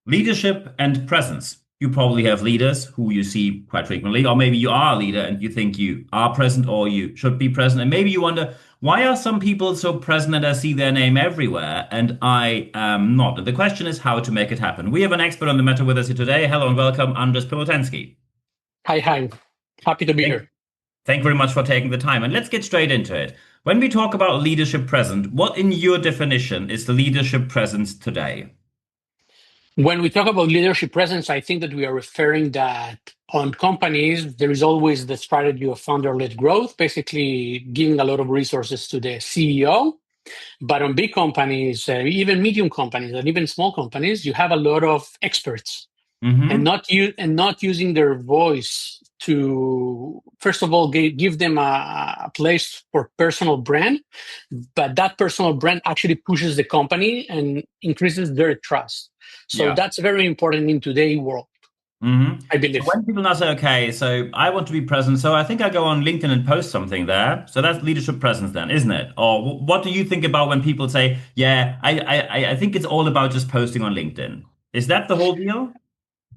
Leadership and presence. You probably have leaders who you see quite frequently, or maybe you are a leader and you think you are present or you should be present. And maybe you wonder, why are some people so present and I see their name everywhere and I am not? And the question is how to make it happen. We have an expert on the matter with us here today. Hello and welcome, Andres Pilotensky. Hi, hi. Happy to be Thank, here. thank you very much for taking the time. And let's get straight into it. When we talk about leadership present, what in your definition is the leadership presence today? When we talk about leadership presence, I think that we are referring that on companies, there is always the strategy of founder-led growth, basically giving a lot of resources to the CEO. But on big companies, even medium companies, and even small companies, you have a lot of experts and Hmm. not using their voice to first of all give them a place for personal brand, but that personal brand actually pushes the company and increases their trust. So Yeah. that's very important in today's world, I So believe. when people now say, okay, so I want to be present, so I think I go on LinkedIn and post something there. So that's leadership presence then, isn't it? Or what do you think about when people say, yeah, I think it's all about just posting on LinkedIn. Is that the whole deal?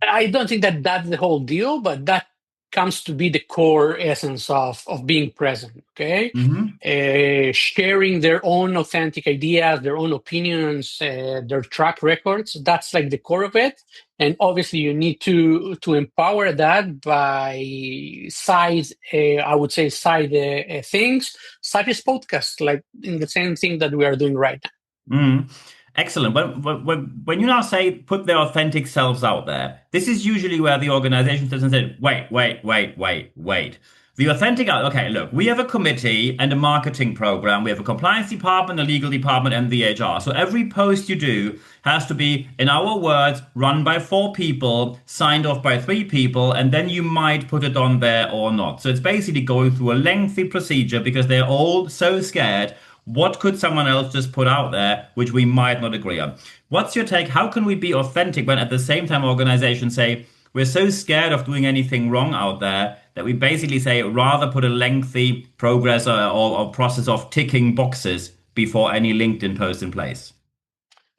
I don't think that that's the whole deal, but that comes to be the core essence of being present. Okay, Hmm. sharing their own authentic ideas, their own opinions, their track records. That's like the core of it. And obviously, you need to empower that by side. I would say side things such as podcasts, like in the same thing that we are doing right now. Mm. Excellent. When you now say put their authentic selves out there, this is usually where the organization sits and says, wait. The authentic, okay, look, we have a committee and a marketing program. We have a compliance department, a legal department, and the HR. So every post you do has to be, in our words, run by four people, signed off by three people, and then you might put it on there or not. So it's basically going through a lengthy procedure because they're all so scared. What could someone else just put out there which we might not agree on? What's your take? How can we be authentic when at the same time organizations say we're so scared of doing anything wrong out there that we basically say rather put a lengthy progress or process of ticking boxes before any LinkedIn post in place?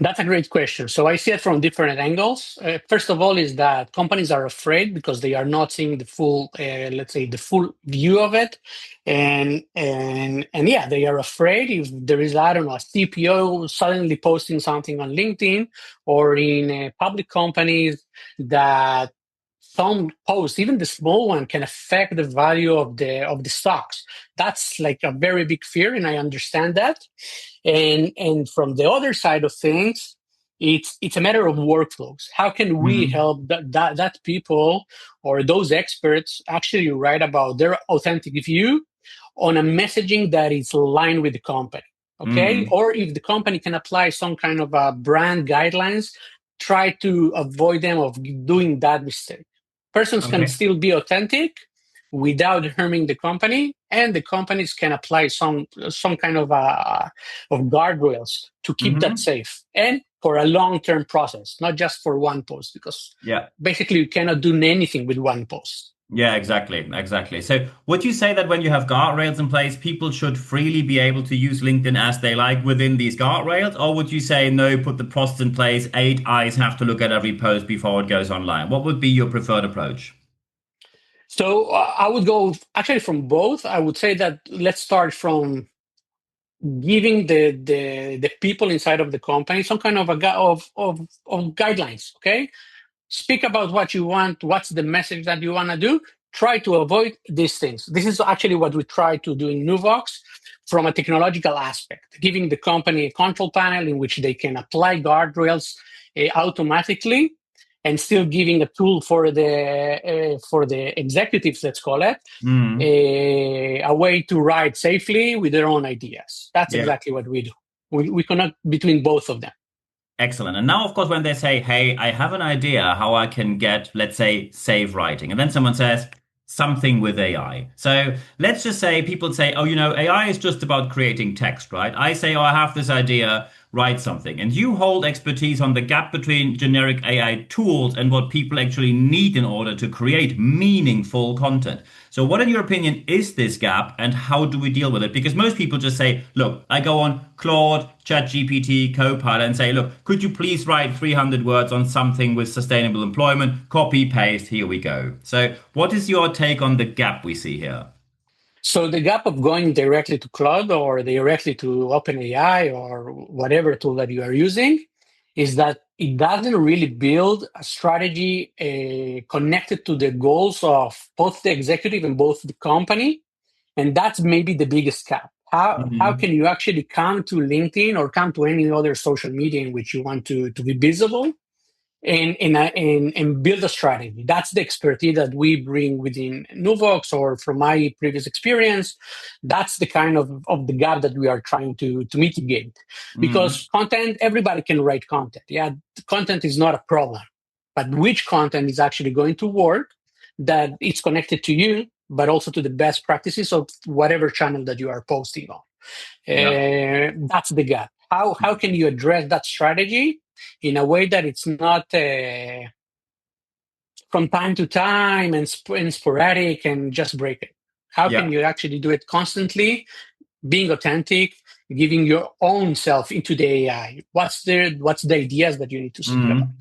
That's a great question. So I see it from different angles. First of all, is that companies are afraid because they are not seeing the full, let's say, the full view of it, and yeah, they are afraid if there is, I don't know, a CPO suddenly posting something on LinkedIn or in public companies that some posts, even the small one, can affect the value of the stocks. That's like a very big fear, and I understand that. And from the other side of things, it's a matter of workflows. How can we Hmm. help that people or those experts actually write about their authentic view on a messaging that is aligned with the company? Okay, Hmm. or if the company can apply some kind of brand guidelines, try to avoid them of doing that mistake. Persons can Okay. still be authentic without harming the company, and the companies can apply some kind of guardrails to keep that Hmm. safe and for a long-term process, not just for one post, because Yeah. basically you cannot do anything with one post. Yeah, exactly. So would you say that when you have guardrails in place, people should freely be able to use LinkedIn as they like within these guardrails? Or would you say, no, put the process in place, eight eyes have to look at every post before it goes online? What would be your preferred approach? So I would go actually from both. I would say that let's start from giving the people inside of the company some kind of of guidelines. Okay, speak about what you want, what's the message that you want to do. Try to avoid these things. This is actually what we try to do in Nuvox from a technological aspect, giving the company a control panel in which they can apply guardrails automatically, and still giving a tool for the executives, let's call it, Hmm. a way to write safely with their own ideas. That's Yeah. exactly what we do. We connect between both of them. Excellent. And now, of course, when they say, hey, I have an idea how I can get, let's say, save writing, and then someone says something with AI. So let's just say people say, oh, AI is just about creating text, right? I say, oh, I have this idea write something. And you hold expertise on the gap between generic AI tools and what people actually need in order to create meaningful content. So, what, in your opinion, is this gap and how do we deal with it? Because most people just say, look, I go on Claude, ChatGPT, Copilot, and say, look, could you please write 300 words on something with sustainable employment? Copy, paste, here we go. So, what is your take on the gap we see here? So the gap of going directly to Cloud or directly to OpenAI or whatever tool that you are using is that it doesn't really build a strategy connected to the goals of both the executive and both the company. And that's maybe the biggest gap. How Hmm. can you actually come to LinkedIn or come to any other social media in which you want to be visible and build a strategy? That's the expertise that we bring within Nuvox, or from my previous experience, that's the kind of the gap that we are trying to mitigate. Hmm. Because content, everybody can write content. Yeah, content is not a problem, but which content is actually going to work, that it's connected to you, but also to the best practices of whatever channel that you are posting on. Yeah. That's the gap. How can you address that strategy in a way that it's not from time to time and sporadic and just break it? How can Yeah. you actually do it constantly, being authentic, giving your own self into the AI? What's the ideas that you need to speak about? Mm.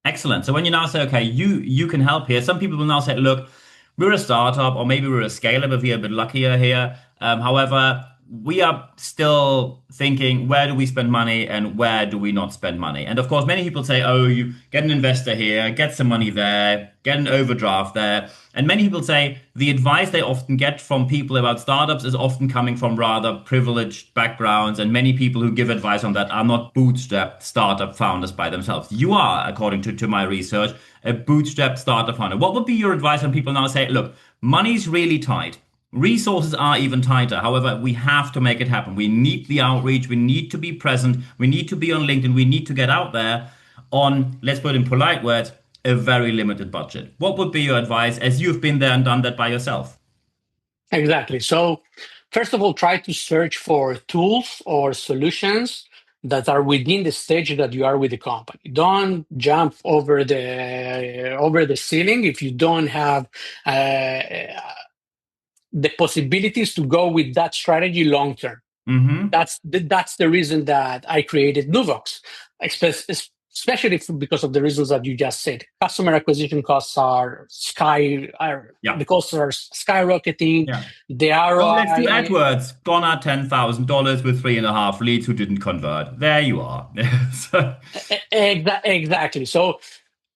Excellent. So when you now say, okay, you can help here, some people will now say, look, we're a startup, or maybe we're a scale-up if we're a bit luckier here. However, we are still thinking, where do we spend money and where do we not spend money? And of course, many people say, oh, you get an investor here, get some money there, get an overdraft there. And many people say the advice they often get from people about startups is often coming from rather privileged backgrounds. And many people who give advice on that are not bootstrapped startup founders by themselves. You are, according to my research, a bootstrapped startup founder. What would be your advice when people now say, look, money's really tight? Resources are even tighter. However, we have to make it happen. We need the outreach. We need to be present. We need to be on LinkedIn. We need to get out there on, let's put it in polite words, a very limited budget. What would be your advice as you've been there and done that by yourself? Exactly. So, first of all, try to search for tools or solutions that are within the stage that you are with the company. Don't jump over the ceiling if you don't have uh, the possibilities to go with that strategy long term. Mm-hmm. That's the reason that I created Nuvox, especially because of the reasons that you just said. Customer acquisition costs Yeah. the costs are skyrocketing. Yeah. The Oh, let's do ROI, AdWords. Gone are $10,000 with 3.5 leads who didn't convert. There you are. So, exactly. So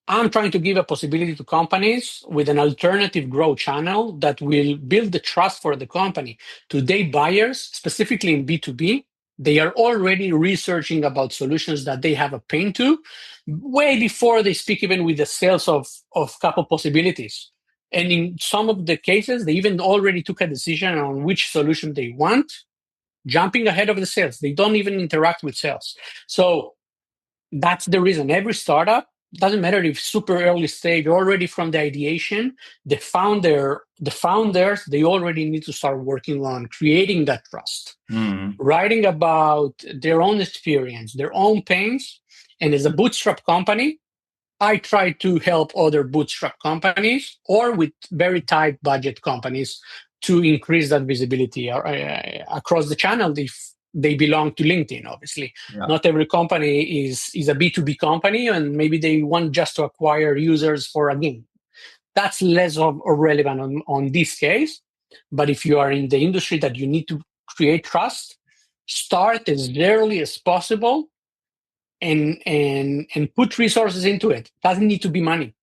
I'm trying to give a possibility to companies with an alternative growth channel that will build the trust for the company. Today, buyers, specifically in B2B, they are already researching about solutions that they have a pain to way before they speak even with the sales of couple possibilities. And in some of the cases, they even already took a decision on which solution they want, jumping ahead of the sales. They don't even interact with sales. So that's the reason. Every startup, doesn't matter if super early stage, already from the ideation, the founders, they already need to start working on creating that trust, mm, writing about their own experience, their own pains. And as a bootstrap company, I try to help other bootstrap companies or with very tight budget companies to increase that visibility across the channel if they belong to LinkedIn, obviously. yeah. Not every company is a B2B company, and maybe they want just to acquire users for a game. That's less of relevant on this case. But if you are in the industry that you need to create trust, start as early as possible and put resources into it. Doesn't need to be money,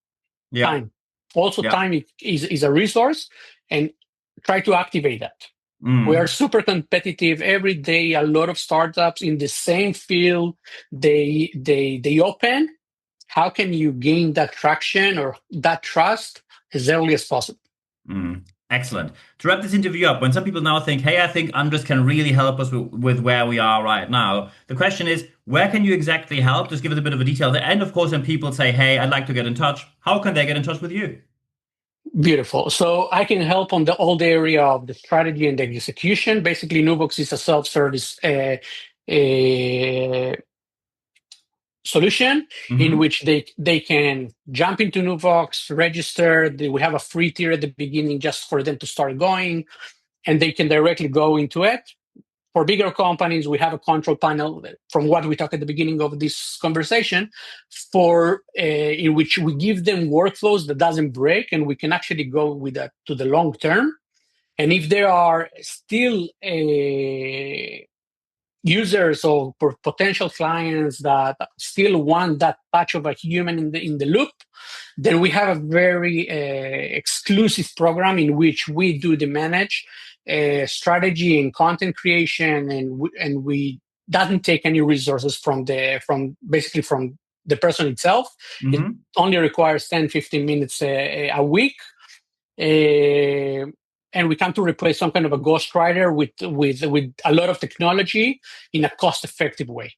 Yeah. time. Also, Yeah. time is a resource, and try to activate that. We are Mm. super competitive every day. A lot of startups in the same field, they open. How can you gain that traction or that trust as early as possible? Mm, excellent. To wrap this interview up, when some people now think, hey, I think Andres can really help us with where we are right now, the question is, where can you exactly help? Just give us a bit of a detail there. And of course, when people say, hey, I'd like to get in touch, how can they get in touch with you? Beautiful. So I can help on the old area of the strategy and the execution. Basically, Nuvox is a self-service a solution in Hmm. which they can jump into Nuvox, register. We have a free tier at the beginning just for them to start going, and they can directly go into it. For bigger companies, we have a control panel from what we talked at the beginning of this conversation for in which we give them workflows that doesn't break, and we can actually go with that to the long term. And if there are still users or potential clients that still want that touch of a human in the loop, then we have a very exclusive program in which we do the manage strategy and content creation, and we doesn't take any resources from basically from the person itself. It Hmm. only requires 10-15 minutes a week, and we come to replace some kind of a ghostwriter with a lot of technology in a cost effective way.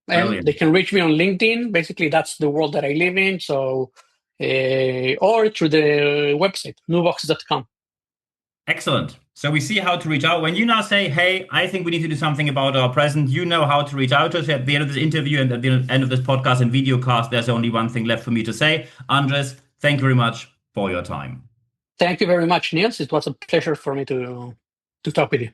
And they Brilliant. can reach me on LinkedIn. Basically, that's the world that I live in. So, or through the website, nuvox.com. Excellent. So we see how to reach out. When you now say, hey, I think we need to do something about our present, you know how to reach out to us. At the end of this interview and at the end of this podcast and video cast, there's only one thing left for me to say. Andres, thank you very much for your time. Thank you very much, Niels. It was a pleasure for me to talk with you.